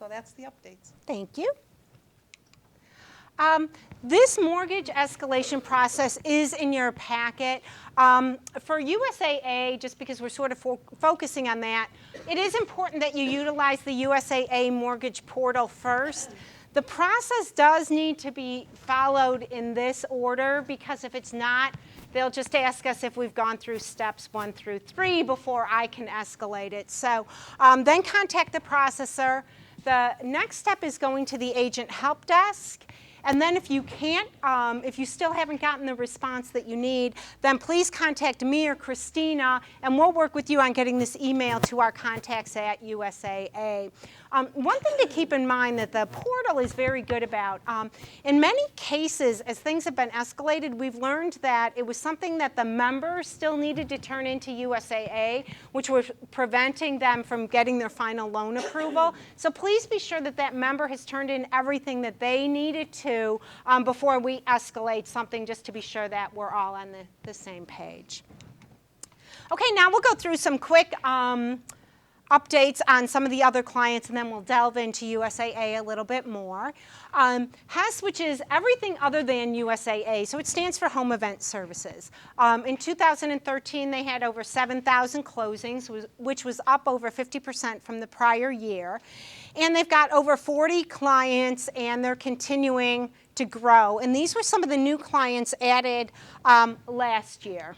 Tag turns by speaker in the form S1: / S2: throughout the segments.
S1: So that's the updates.
S2: Thank you. This mortgage escalation process is in your packet. For USAA, just because we're sort of focusing on that, it is important that you utilize the USAA mortgage portal first. The process does need to be followed in this order, because if it's not, they'll just ask us if we've gone through steps 1 through 3 before I can escalate it. So then contact the processor. The next step is going to the agent help desk. And then if you can't, if you still haven't gotten the response that you need, then please contact me or Christina, and we'll work with you on getting this email to our contacts at USAA. One thing to keep in mind that the portal is very good about, in many cases, as things have been escalated, we've learned that it was something that the members still needed to turn into USAA, which was preventing them from getting their final loan approval. So please be sure that that member has turned in everything that they needed to before we escalate something, just to be sure that we're all on the same page. Okay, now we'll go through some quick updates on some of the other clients, and then we'll delve into USAA a little bit more. HES, which is everything other than USAA, so it stands for Home Event Services. In 2013, they had over 7,000 closings, which was up over 50% from the prior year. And they've got over 40 clients, and they're continuing to grow. And these were some of the new clients added last year.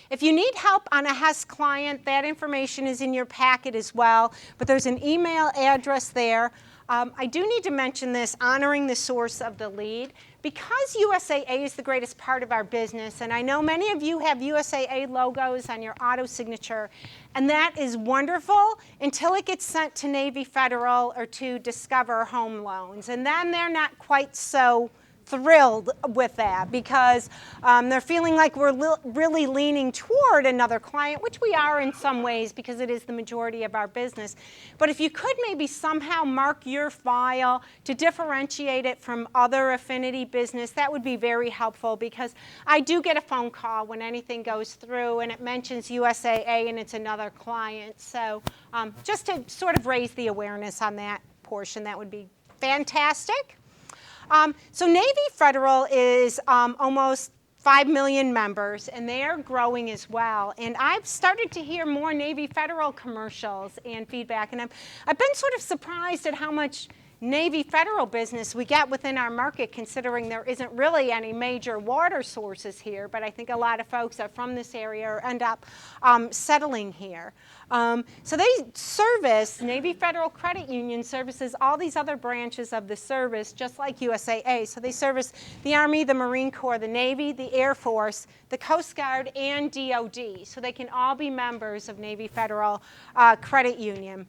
S2: If you need help on a HES client, that information is in your packet as well, but there's an email address there. I do need to mention this, honoring the source of the lead. Because USAA is the greatest part of our business, and I know many of you have USAA logos on your auto signature, and that is wonderful until it gets sent to Navy Federal or to Discover Home Loans. And then they're not quite so thrilled with that, because they're feeling like we're really leaning toward another client, which we are in some ways because it is the majority of our business. But if you could maybe somehow mark your file to differentiate it from other affinity business, that would be very helpful, because I do get a phone call when anything goes through and it mentions USAA and it's another client. So just to sort of raise the awareness on that portion, that would be fantastic. So Navy Federal is almost 5 million members, and they are growing as well. And I've started to hear more Navy Federal commercials and feedback, and I've been sort of surprised at how much Navy Federal business we get within our market, considering there isn't really any major water sources here, but I think a lot of folks are from this area or end up settling here. So they service, Navy Federal Credit Union services all these other branches of the service, just like USAA. So they service the Army, the Marine Corps, the Navy, the Air Force, the Coast Guard, and DOD. So they can all be members of Navy Federal Credit Union.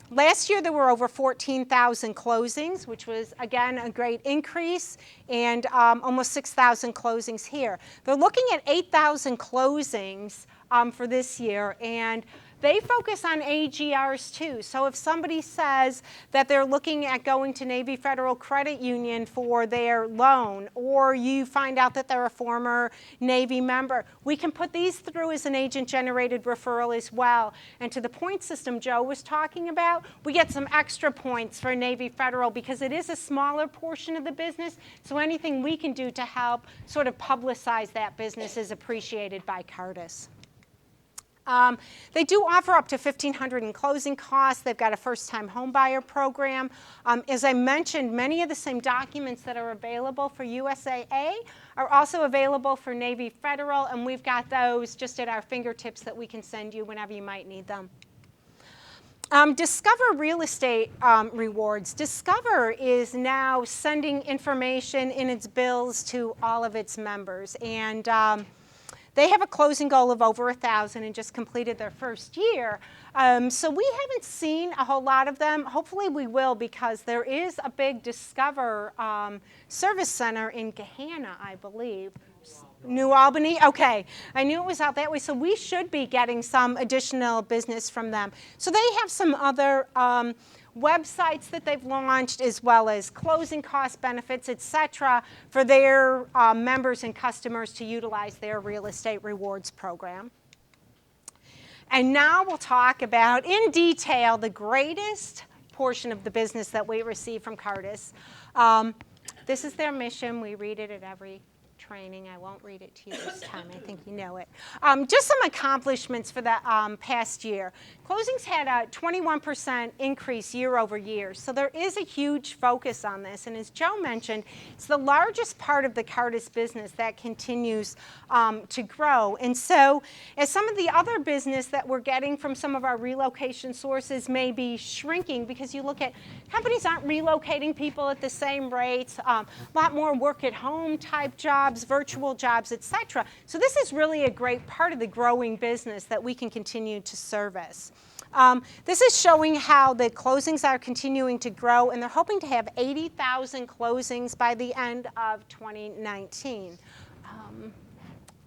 S2: Last year, there were over 14,000 closings, which was, again, a great increase, and almost 6,000 closings here. They're looking at 8,000 closings for this year, and they focus on AGRs too. So if somebody says that they're looking at going to Navy Federal Credit Union for their loan, or you find out that they're a former Navy member, we can put these through as an agent-generated referral as well. And to the point system Joe was talking about, we get some extra points for Navy Federal because it is a smaller portion of the business, so anything we can do to help sort of publicize that business is appreciated by Cardis. They do offer up to $1,500 in closing costs. They've got a first-time home buyer program. As I mentioned, many of the same documents that are available for USAA are also available for Navy Federal, and we've got those just at our fingertips that we can send you whenever you might need them. Discover Real Estate Rewards. Discover is now sending information in its bills to all of its members, and they have a closing goal of over 1,000 and just completed their first year. So we haven't seen a whole lot of them. Hopefully we will, because there is a big Discover service center in Gahanna, I believe. New Albany? Okay. I knew it was out that way. So we should be getting some additional business from them. So they have some other websites that they've launched, as well as closing cost benefits, etc., for their members and customers to utilize their real estate rewards program. And now we'll talk about, in detail, the greatest portion of the business that we receive from Curtis. This is their mission. We read it at every training. I won't read it to you this time. I think you know it. Just some accomplishments for the past year. Closings had a 21% increase year over year. So there is a huge focus on this. And as Joe mentioned, it's the largest part of the Curtis business that continues to grow. And so as some of the other business that we're getting from some of our relocation sources may be shrinking, because you look at companies aren't relocating people at the same rates, a lot more work at home type jobs, virtual jobs, et cetera. So this is really a great part of the growing business that we can continue to service. This is showing how the closings are continuing to grow, and they're hoping to have 80,000 closings by the end of 2019.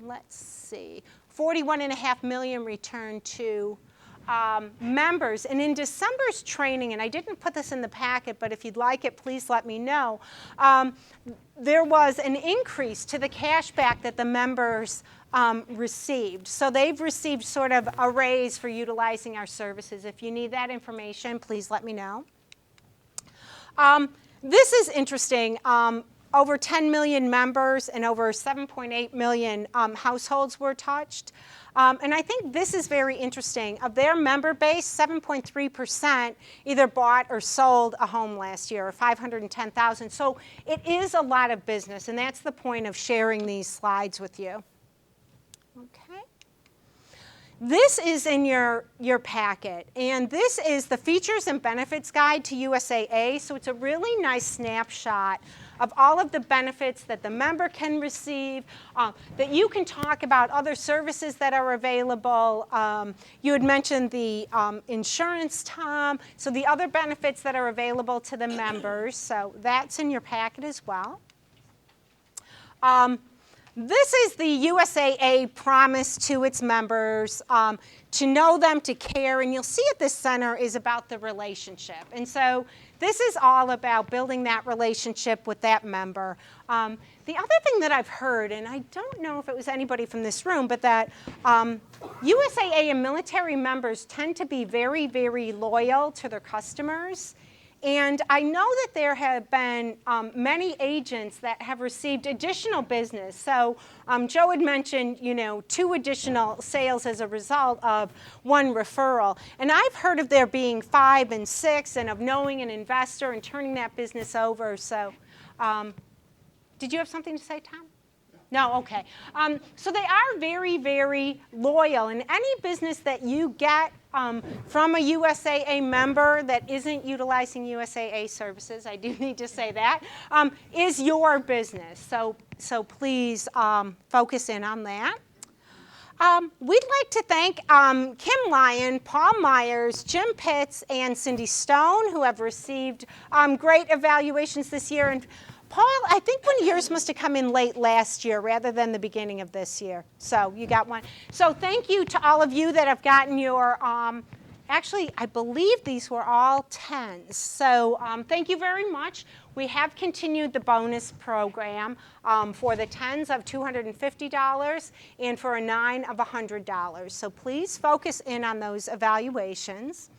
S2: Let's see, 41.5 million returned to members. And in December's training, and I didn't put this in the packet, but if you'd like it, please let me know, there was an increase to the cash back that the members received. So they've received sort of a raise for utilizing our services. If you need that information, please let me know. This is interesting. Over 10 million members and over 7.8 million households were touched. And I think this is very interesting. Of their member base, 7.3% either bought or sold a home last year, or 510,000. So it is a lot of business, and that's the point of sharing these slides with you. Okay. This is in your packet, and this is the features and benefits guide to USAA. So it's a really nice snapshot of all of the benefits that the member can receive, that you can talk about other services that are available. You had mentioned the insurance, Tom, so the other benefits that are available to the members. So that's in your packet as well. This is the USAA promise to its members, to know them, to care, and you'll see at this center is about the relationship. And so this is all about building that relationship with that member. The other thing that I've heard, and I don't know if it was anybody from this room, but that USAA and military members tend to be very, very loyal to their customers. And I know that there have been many agents that have received additional business. So Joe had mentioned, 2 additional sales as a result of 1 referral. And I've heard of there being 5 and 6, and of knowing an investor and turning that business over. So did you have something to say, Tom? No, okay. So they are very, very loyal. And any business that you get from a USAA member that isn't utilizing USAA services, I do need to say that, is your business. So please focus in on that. We'd like to thank Kim Lyon, Paul Myers, Jim Pitts, and Cindy Stone, who have received great evaluations this year. And Paul, I think one of yours must have come in late last year rather than the beginning of this year. So you got one. So thank you to all of you that have gotten your, actually, I believe these were all 10s. So thank you very much. We have continued the bonus program for the 10s of $250 and for a 9 of $100. So please focus in on those evaluations.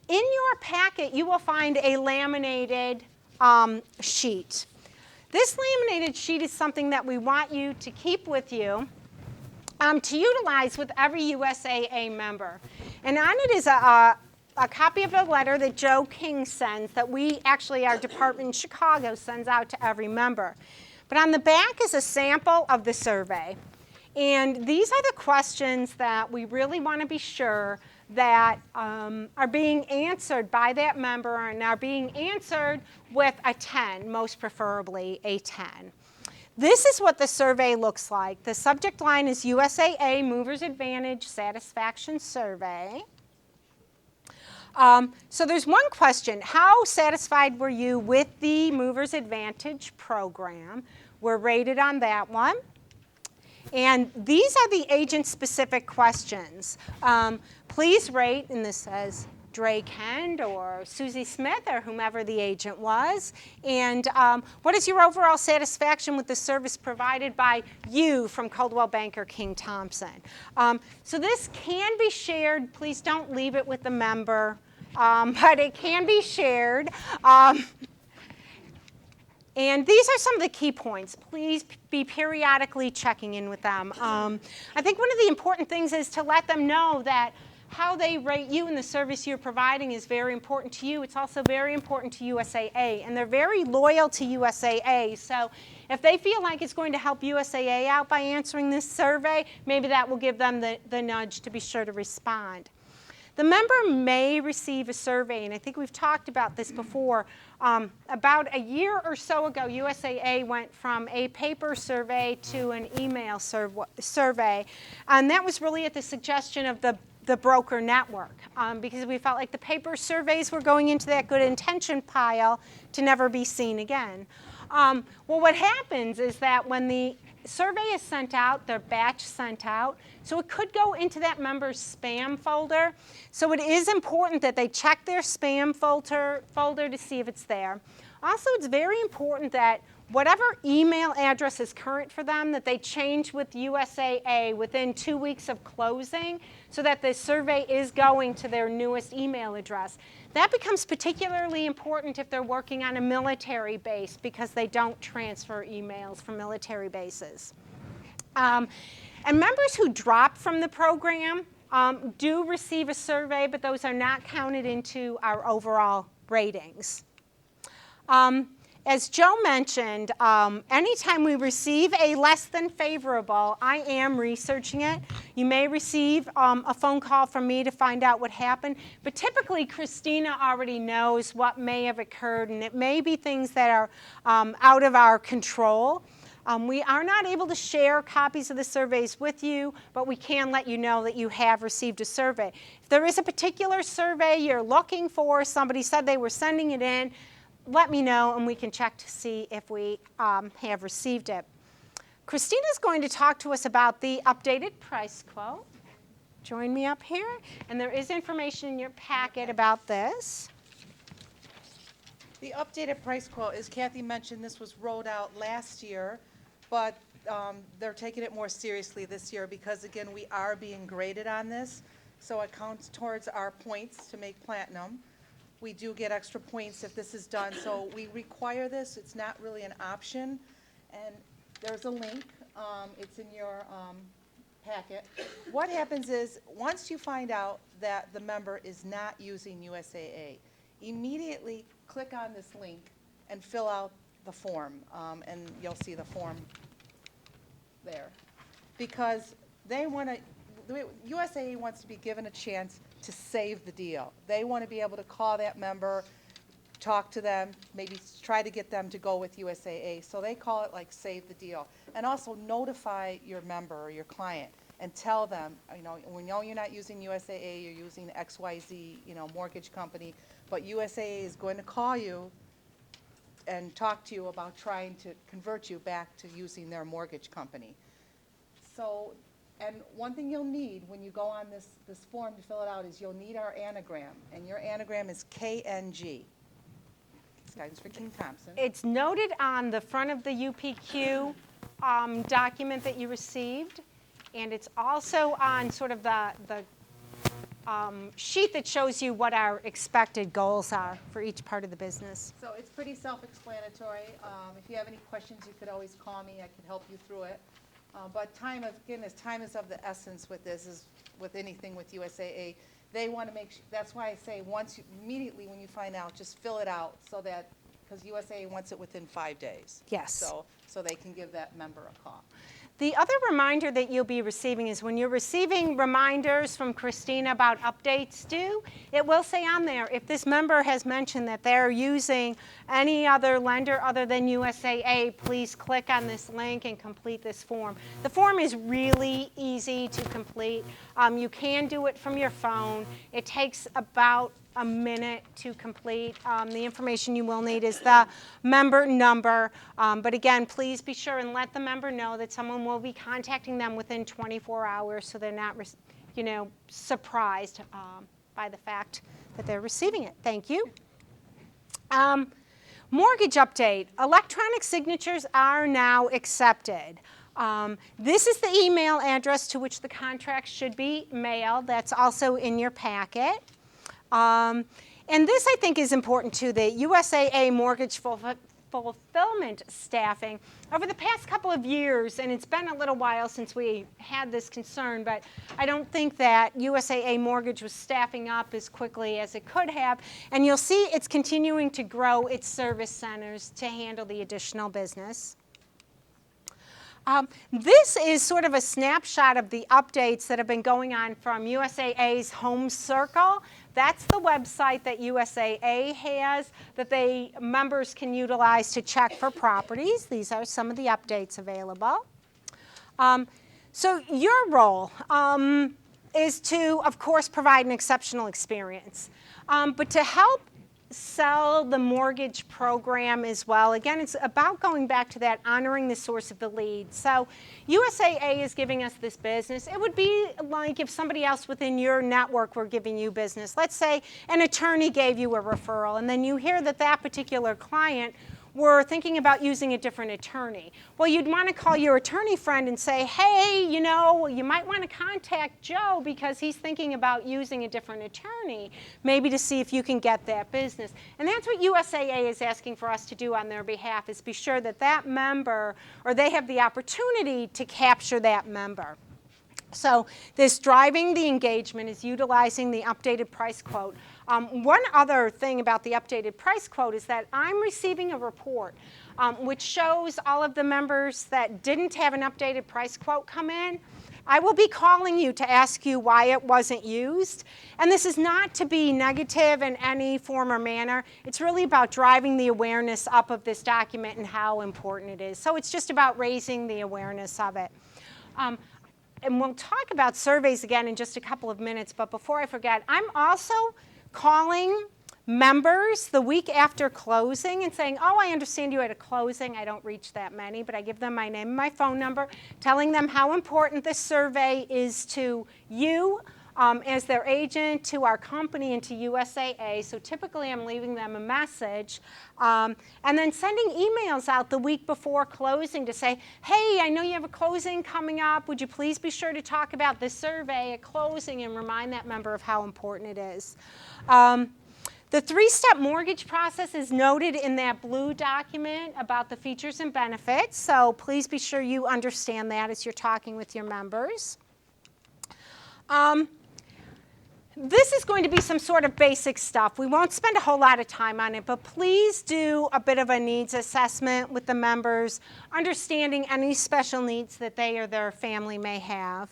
S2: In your packet, you will find a laminated sheet. This laminated sheet is something that we want you to keep with you to utilize with every USAA member. And on it is a copy of a letter that Joe King sends, that we actually, our department in Chicago, sends out to every member. But on the back is a sample of the survey. And these are the questions that we really want to be sure that are being answered by that member and are being answered with a 10, most preferably a 10. This is what the survey looks like. The subject line is USAA Movers Advantage Satisfaction Survey. So there's one question. How satisfied were you with the Movers Advantage program? We're rated on that one. And these are the agent-specific questions. Please rate, and this says Drake Hend or Susie Smith or whomever the agent was. And what is your overall satisfaction with the service provided by you from Coldwell Banker King Thompson? So this can be shared. Please don't leave it with the member. but it can be shared. And these are some of the key points. Please be periodically checking in with them. I think one of the important things is to let them know that how they rate you and the service you're providing is very important to you. It's also very important to USAA, and they're very loyal to USAA. So if they feel like it's going to help USAA out by answering this survey, maybe that will give them the nudge to be sure to respond. The member may receive a survey, and I think we've talked about this before. About a year or so ago, USAA went from a paper survey to an email survey, and that was really at the suggestion of the broker network, because we felt like the paper surveys were going into that good intention pile to never be seen again. Well, what happens is that when the survey is sent out, they're batch sent out, so it could go into that member's spam folder. So it is important that they check their spam folder to see if it's there. Also, it's very important that whatever email address is current for them, that they change with USAA within 2 weeks of closing so that the survey is going to their newest email address. That becomes particularly important if they're working on a military base because they don't transfer emails from military bases. And members who drop from the program do receive a survey, but those are not counted into our overall ratings. As Joe mentioned, anytime we receive a less than favorable, I am researching it. You may receive a phone call from me to find out what happened, but typically Christina already knows what may have occurred, and it may be things that are out of our control. We are not able to share copies of the surveys with you, but we can let you know that you have received a survey. If there is a particular survey you're looking for, somebody said they were sending it in, let me know and we can check to see if we have received it. Christina's going to talk to us about the updated price quote. Join me up here, and there is information in your packet about this.
S1: The updated price quote, as Kathy mentioned, this was rolled out last year, but they're taking it more seriously this year because, again, we are being graded on this, so it counts towards our points to make platinum. We do get extra points if this is done, so we require this. It's not really an option, and there's a link. It's in your packet. What happens is, once you find out that the member is not using USAA, immediately click on this link and fill out the form, and you'll see the form there. Because they want to, USAA wants to be given a chance to save the deal. They want to be able to call that member, talk to them, maybe try to get them to go with USAA. So they call it like save the deal. And also notify your member or your client and tell them, you know, we know you're not using USAA, you're using XYZ, you know, mortgage company, but USAA is going to call you and talk to you about trying to convert you back to using their mortgage company. So, and one thing you'll need when you go on this form to fill it out is you'll need our anagram, and your anagram is KNG. It's guidance for King Thompson.
S2: It's noted on the front of the UPQ document that you received, and it's also on sort of the sheet that shows you what our expected goals are for each part of the business.
S1: So it's pretty self-explanatory. If you have any questions, you could always call me. I could help you through it. But time is of the essence with this, is with anything with USAA. They want to make sure, that's why I say immediately when you find out, just fill it out so that, because USAA wants it within 5 days.
S2: Yes.
S1: So they can give that member a call.
S2: The other reminder that you'll be receiving is when you're receiving reminders from Christina about updates due, it will say on there, if this member has mentioned that they're using any other lender other than USAA, please click on this link and complete this form. The form is really easy to complete. You can do it from your phone. It takes about a minute to complete. The information you will need is the member number. But again, please be sure and let the member know that someone will be contacting them within 24 hours so they're not, surprised by the fact that they're receiving it. Thank you. Mortgage update. Electronic signatures are now accepted. This is the email address to which the contract should be mailed. That's also in your packet. And this, I think, is important too. The USAA mortgage fulfillment staffing over the past couple of years, and it's been a little while since we had this concern, but I don't think that USAA mortgage was staffing up as quickly as it could have, and you'll see it's continuing to grow its service centers to handle the additional business. This is sort of a snapshot of the updates that have been going on from USAA's Home Circle. That's the website that USAA has that members can utilize to check for properties. These are some of the updates available. So your role is to, of course, provide an exceptional experience. But to help sell the mortgage program as well. Again, it's about going back to that, honoring the source of the lead. So USAA is giving us this business. It would be like if somebody else within your network were giving you business. Let's say an attorney gave you a referral, and then you hear that that particular client were thinking about using a different attorney. Well, you'd want to call your attorney friend and say, hey, you know, you might want to contact Joe because he's thinking about using a different attorney, maybe to see if you can get that business. And that's what USAA is asking for us to do on their behalf, is be sure that that member, or they have the opportunity to capture that member. So this driving the engagement is utilizing the updated price quote. One other thing about the updated price quote is that I'm receiving a report which shows all of the members that didn't have an updated price quote come in. I will be calling you to ask you why it wasn't used. And this is not to be negative in any form or manner. It's really about driving the awareness up of this document and how important it is. So it's just about raising the awareness of it. And we'll talk about surveys again in just a couple of minutes, but before I forget, I'm also calling members the week after closing and saying, oh, I understand you had a closing. I don't reach that many, but I give them my name and my phone number, telling them how important this survey is to you as their agent, to our company, and to USAA. So typically I'm leaving them a message and then sending emails out the week before closing to say, hey, I know you have a closing coming up. Would you please be sure to talk about this survey at closing and remind that member of how important it is. The three-step mortgage process is noted in that blue document about the features and benefits. So please be sure you understand that as you're talking with your members. This is going to be some sort of basic stuff. We won't spend a whole lot of time on it, but please do a bit of a needs assessment with the members, understanding any special needs that they or their family may have.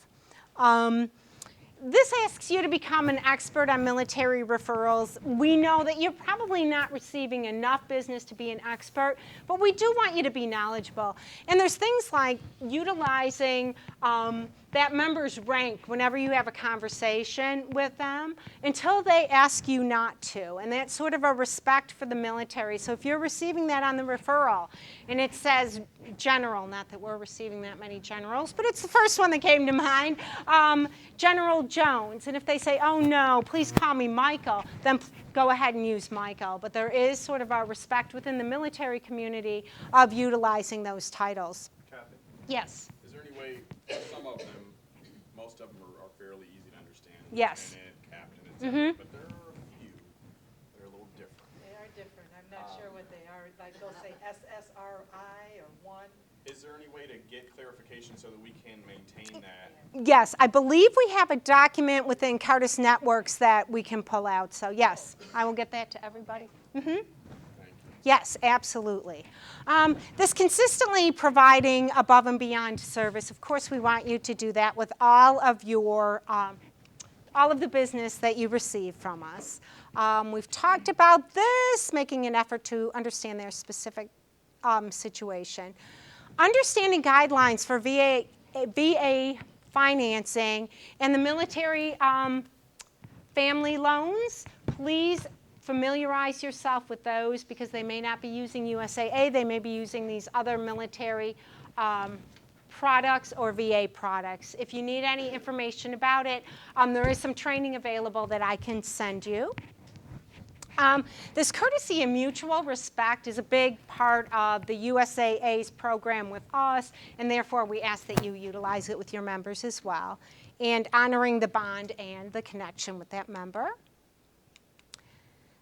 S2: This asks you to become an expert on military referrals. We know that you're probably not receiving enough business to be an expert, but we do want you to be knowledgeable. And there's things like utilizing that member's rank whenever you have a conversation with them until they ask you not to. And that's sort of a respect for the military. So if you're receiving that on the referral and it says general, not that we're receiving that many generals, but it's the first one that came to mind, General Jones. And if they say, oh no, please call me Michael, then go ahead and use Michael. But there is sort of a respect within the military community of utilizing those titles.
S3: Kathy,
S2: Yes.
S3: is there any way, some of them, most of them are fairly easy to understand?
S2: Yes.
S3: Lieutenant, captain, et cetera, but there are a few that are a little different.
S1: They are different. I'm not sure what they are. Like they'll say SSRI or one.
S3: Is there any way to get clarification so that we can maintain that?
S2: Yes, I believe we have a document within Cardis Networks that we can pull out. So yes, I will get that to everybody. Yes, absolutely. This consistently providing above and beyond service. Of course, we want you to do that with all of your, all of the business that you receive from us. We've talked about this, making an effort to understand their specific situation. Understanding guidelines for VA financing and the military family loans. Please familiarize yourself with those because they may not be using USAA. They may be using these other military products or VA products. If you need any information about it, there is some training available that I can send you. This courtesy and mutual respect is a big part of the USAA's program with us, and therefore we ask that you utilize it with your members as well, and honoring the bond and the connection with that member.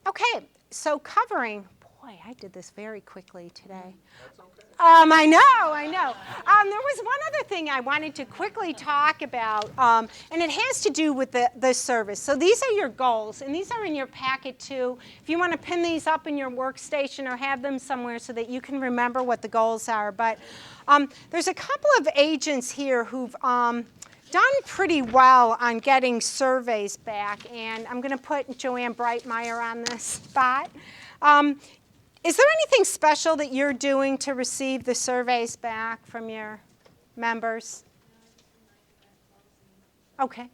S2: Okay, so covering, boy, I did this very quickly today.
S3: That's okay.
S2: I know. There was one other thing I wanted to quickly talk about, and it has to do with the service. So these are your goals, and these are in your packet too. If you want to pin these up in your workstation or have them somewhere so that you can remember what the goals are. But there's a couple of agents here who've done pretty well on getting surveys back, and I'm going to put Joanne Breitmeyer on this spot. Is there anything special that you're doing to receive the surveys back from your members? Okay.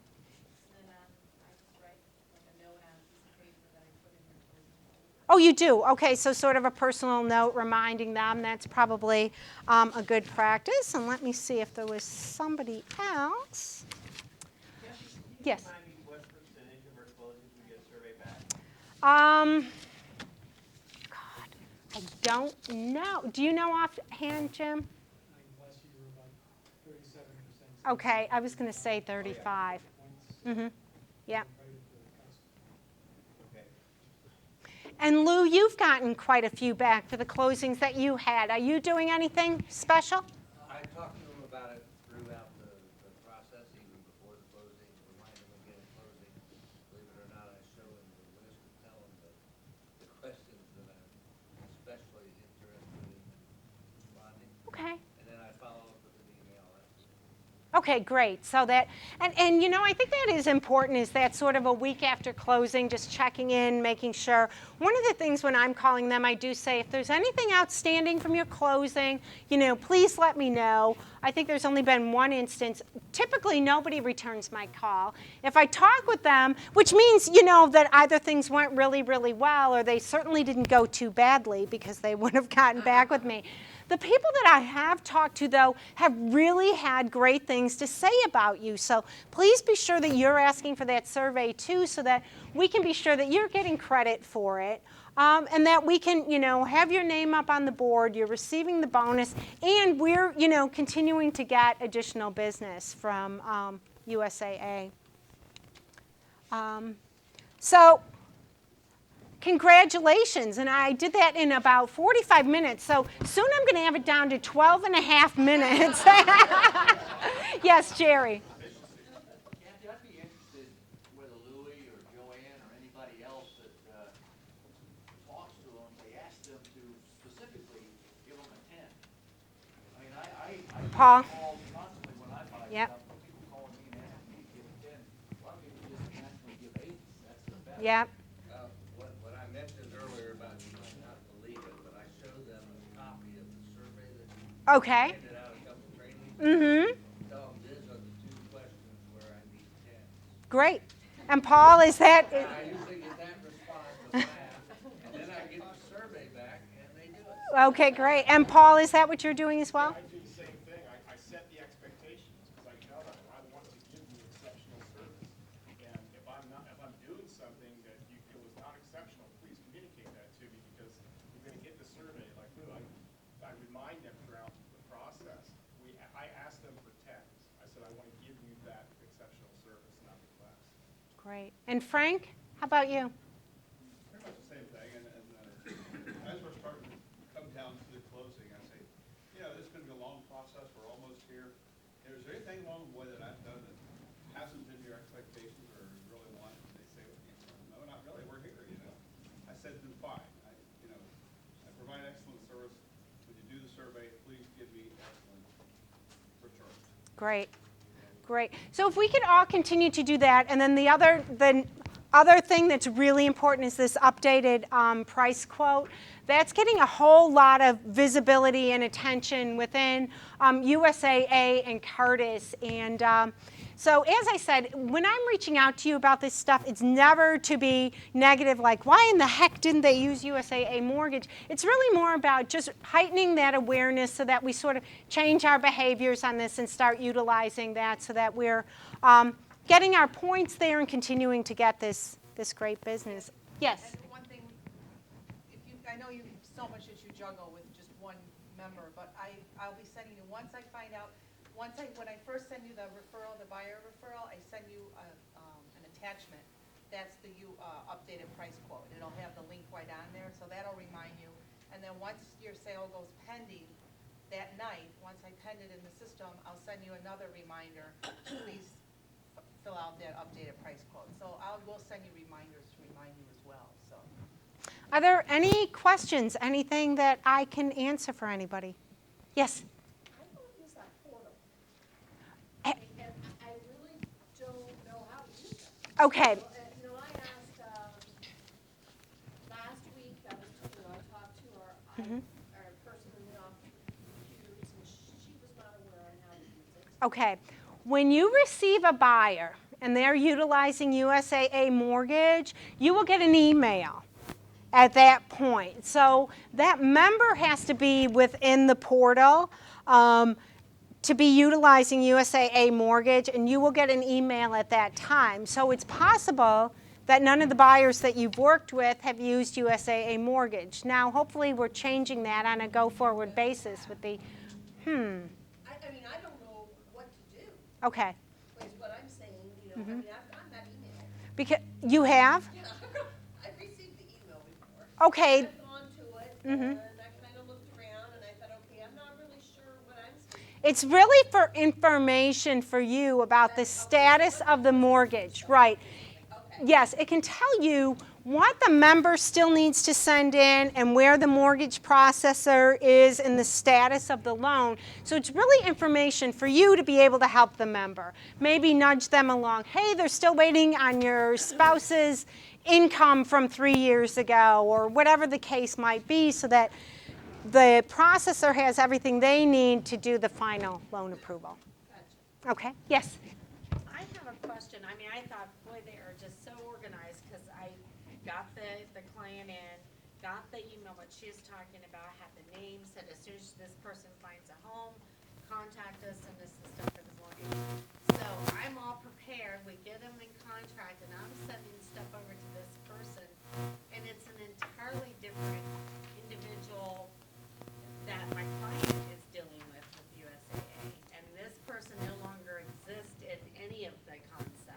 S2: Oh, you do? Okay, so sort of a personal note reminding them. That's probably a good practice. And let me see if there was somebody else. Yes.
S4: What percentage of our closings we get a survey back?
S2: God, I don't know. Do you know offhand, Jim?
S5: Last year we were about 37%.
S2: Okay, I was going to say 35. Mm-hmm. Yeah.
S4: Okay.
S2: And Lou, you've gotten quite a few back for the closings that you had. Are you doing anything special?
S6: I talked to them about it throughout the process, even before the closing, remind them of getting closing. Believe it or not, I show them the list and tell them the questions that I'm especially interested in responding.
S2: Okay.
S6: And then I follow up with an email after.
S2: Okay, great. So that, and you know, I think that is important, is that sort of a week after closing, just checking in, making sure. One of the things when I'm calling them, I do say, if there's anything outstanding from your closing, you know, please let me know. I think there's only been one instance. Typically, nobody returns my call. If I talk with them, which means, you know, that either things went really, really well, or they certainly didn't go too badly because they would have gotten back with me. The people that I have talked to, though, have really had great things to say about you. So please be sure that you're asking for that survey, too, so that we can be sure that you're getting credit for it, and that we can, you know, have your name up on the board, you're receiving the bonus, and we're, you know, continuing to get additional business from USAA. So congratulations, and I did that in about 45 minutes, so soon I'm going to have it down to 12 and a half minutes. Yes, Jerry.
S6: Kathy, I'd be interested whether Louie or Joanne or anybody else that talks to them, they ask them to specifically give them a 10. I mean, I
S2: Paul?
S6: call constantly when I buy
S2: Yep.
S6: stuff, people call me and ask me to give a 10. A lot of people just naturally give 8. That's the best.
S2: Yep.
S6: What I mentioned earlier about you might not believe it, but I showed them a copy of the survey that you
S2: Okay.
S6: handed out a couple trainings.
S2: Mm-hmm.
S6: Tell them these are the 2 questions where I need 10.
S2: Great. And Paul, is that?
S6: I usually get that response with that, and then I get the survey back, and they do it.
S2: Okay, great. And Paul, is that what you're doing as well?
S3: I do the same thing. I set the expectations because I know that I want to give you exceptional service. And if I'm doing something that it was not exceptional, please communicate that to me because you're going to get the survey. Like Lou, I remind them throughout the process. I asked them for 10s. I said I want to give you that exceptional service, nothing less.
S2: Great. And Frank, how about you?
S7: Pretty much the same thing, and as we're starting to come down to the closing, I say, you know, this is gonna be a long process, we're almost here. Is there anything along the way that I've done that hasn't been your expectations or you really want? And they say with me, no, not really, we're here, you know. I said, then fine, I provide excellent service. When you do the survey, please give me excellent return.
S2: Great. Great. So if we could all continue to do that, and then the other thing that's really important is this updated price quote. That's getting a whole lot of visibility and attention within USAA and Curtis. And so as I said, when I'm reaching out to you about this stuff, it's never to be negative, like, why in the heck didn't they use USAA mortgage? It's really more about just heightening that awareness so that we sort of change our behaviors on this and start utilizing that so that we're getting our points there and continuing to get this great business. Yes?
S1: And one thing, I know you so much that you juggle with just one member, but I'll be sending you, when I first send you the referral, the buyer referral, I send you an attachment that's the updated price quote. It'll have the link right on there, so that'll remind you. And then once your sale goes pending that night, once I pend it in the system, I'll send you another reminder. Please fill out that updated price quote. So we'll send you reminders to remind you as well, so.
S2: Are there any questions, anything that I can answer for anybody? Yes?
S8: I don't use that portal.
S2: Eh.
S8: And I really don't know how to use it.
S2: Okay.
S8: You know, I asked, last week, I talked to our person in the office with computers, and she was not aware on how to use it.
S2: Okay. When you receive a buyer and they're utilizing USAA mortgage, you will get an email at that point. So that member has to be within the portal to be utilizing USAA mortgage, and you will get an email at that time. So it's possible that none of the buyers that you've worked with have used USAA mortgage. Now, hopefully we're changing that on a go-forward basis with the,
S8: I mean, I don't know what to do,
S2: okay.
S8: is what I'm saying, you know, I mean, I've gotten that email.
S2: Because you have?
S8: Yeah, I've received the email before.
S2: Okay.
S8: I've gone to it, and I kind of looked around, and I thought, okay, I'm not really sure what I'm supposed to do.
S2: It's really for information for you about the status of the mortgage, right? Yes, it can tell you what the member still needs to send in and where the mortgage processor is in the status of the loan. So it's really information for you to be able to help the member. Maybe nudge them along. Hey, they're still waiting on your spouse's income from 3 years ago, or whatever the case might be, so that the processor has everything they need to do the final loan approval.
S8: Gotcha.
S2: Okay, yes?
S9: I have a question. I mean, I thought, boy, they are just so organized, because I got the client in, got the email, what she's talking about, had the name, said as soon as this person finds a home, contact us, and this is stuff for the mortgage. So I'm all prepared, we get them in contract, and I'm sending stuff over to this person, and it's an entirely different individual that my client is dealing with USAA, and this person no longer exists in any of the concepts.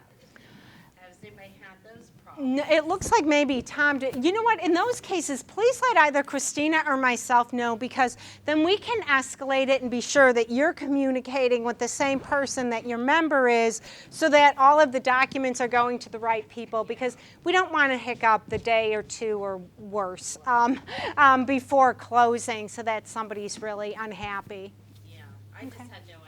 S9: Has anybody had those problems?
S2: No, it looks like maybe Tom did. You know what? In those cases, please let either Christina or myself know, because then we can escalate it and be sure that you're communicating with the same person that your member is, so that all of the documents are going to the right people, because we don't want to hiccup the day or two or worse before closing, so that somebody's really unhappy.
S9: Yeah, I just had no